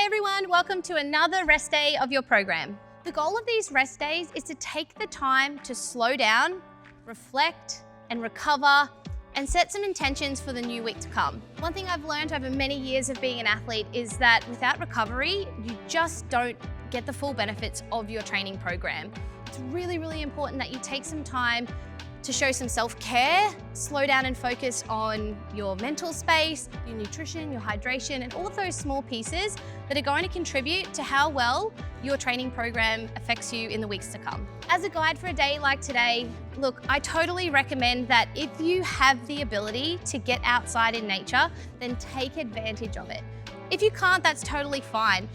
Hey everyone, welcome to another rest day of your program. The goal of these rest days is to take the time to slow down, reflect and recover and set some intentions for the new week to come. One thing I've learned over many years of being an athlete is that without recovery, you just don't get the full benefits of your training program. It's really, really important that you take some time to show some self-care, slow down and focus on your mental space, your nutrition, your hydration, and all of those small pieces that are going to contribute to how well your training program affects you in the weeks to come. As a guide for a day like today, look, I totally recommend that if you have the ability to get outside in nature, then take advantage of it. If you can't, that's totally fine.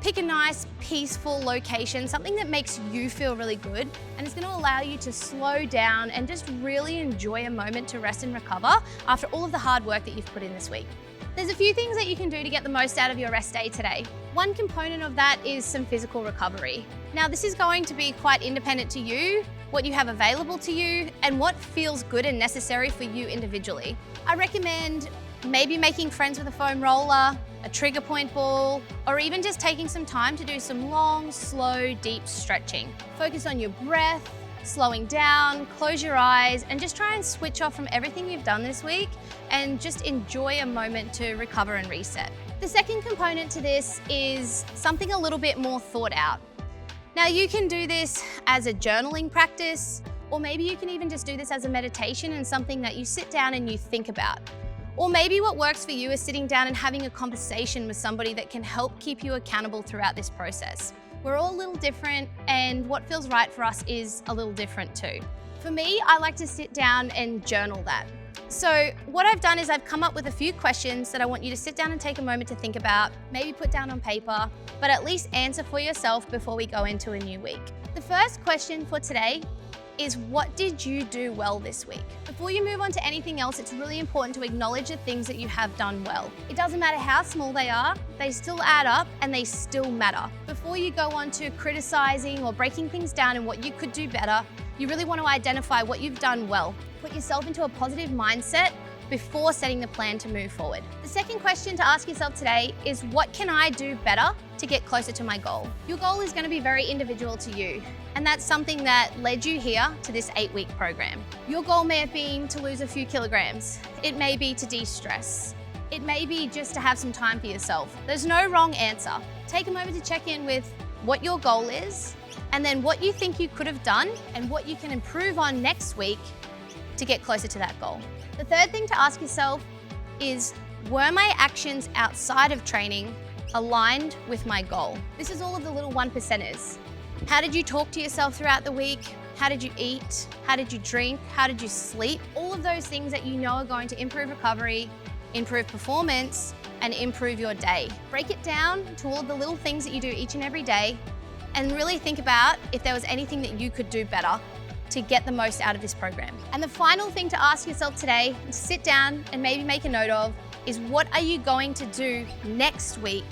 Pick a nice, peaceful location, something that makes you feel really good, and it's going to allow you to slow down and just really enjoy a moment to rest and recover after all of the hard work that you've put in this week. There's a few things that you can do to get the most out of your rest day today. One component of that is some physical recovery. Now, this is going to be quite independent to you, what you have available to you, and what feels good and necessary for you individually. I recommend maybe making friends with a foam roller, a trigger point ball, or even just taking some time to do some long, slow, deep stretching. Focus on your breath, slowing down, close your eyes, and just try and switch off from everything you've done this week and just enjoy a moment to recover and reset. The second component to this is something a little bit more thought out. Now, you can do this as a journaling practice, or maybe you can even just do this as a meditation and something that you sit down and you think about. Or maybe what works for you is sitting down and having a conversation with somebody that can help keep you accountable throughout this process. We're all a little different, and what feels right for us is a little different too. For me, I like to sit down and journal that. So what I've done is I've come up with a few questions that I want you to sit down and take a moment to think about, maybe put down on paper, but at least answer for yourself before we go into a new week. The first question for today is, what did you do well this week? Before you move on to anything else, it's really important to acknowledge the things that you have done well. It doesn't matter how small they are, they still add up and they still matter. Before you go on to criticizing or breaking things down and what you could do better, you really want to identify what you've done well. Put yourself into a positive mindset before setting the plan to move forward. The second question to ask yourself today is, what can I do better to get closer to my goal? Your goal is going to be very individual to you, and that's something that led you here to this 8-week program. Your goal may have been to lose a few kilograms. It may be to de-stress. It may be just to have some time for yourself. There's no wrong answer. Take a moment to check in with what your goal is, and then what you think you could have done and what you can improve on next week to get closer to that goal. The third thing to ask yourself is, were my actions outside of training aligned with my goal? This is all of the little 1%ers. How did you talk to yourself throughout the week? How did you eat? How did you drink? How did you sleep? All of those things that you know are going to improve recovery, improve performance, and improve your day. Break it down to all of the little things that you do each and every day, and really think about if there was anything that you could do better to get the most out of this program. And the final thing to ask yourself today, to sit down and maybe make a note of, is what are you going to do next week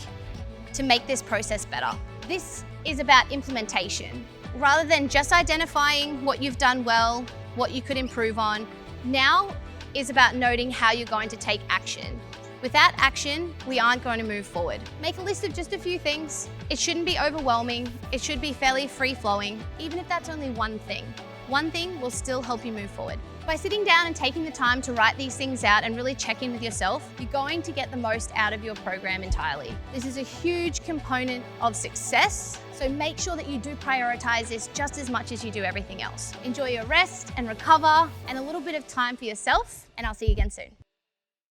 to make this process better? This is about implementation. Rather than just identifying what you've done well, what you could improve on, now is about noting how you're going to take action. Without action, we aren't going to move forward. Make a list of just a few things. It shouldn't be overwhelming. It should be fairly free-flowing, even if that's only one thing. One thing will still help you move forward. By sitting down and taking the time to write these things out and really check in with yourself, you're going to get the most out of your program entirely. This is a huge component of success, so make sure that you do prioritize this just as much as you do everything else. Enjoy your rest and recover and a little bit of time for yourself, and I'll see you again soon.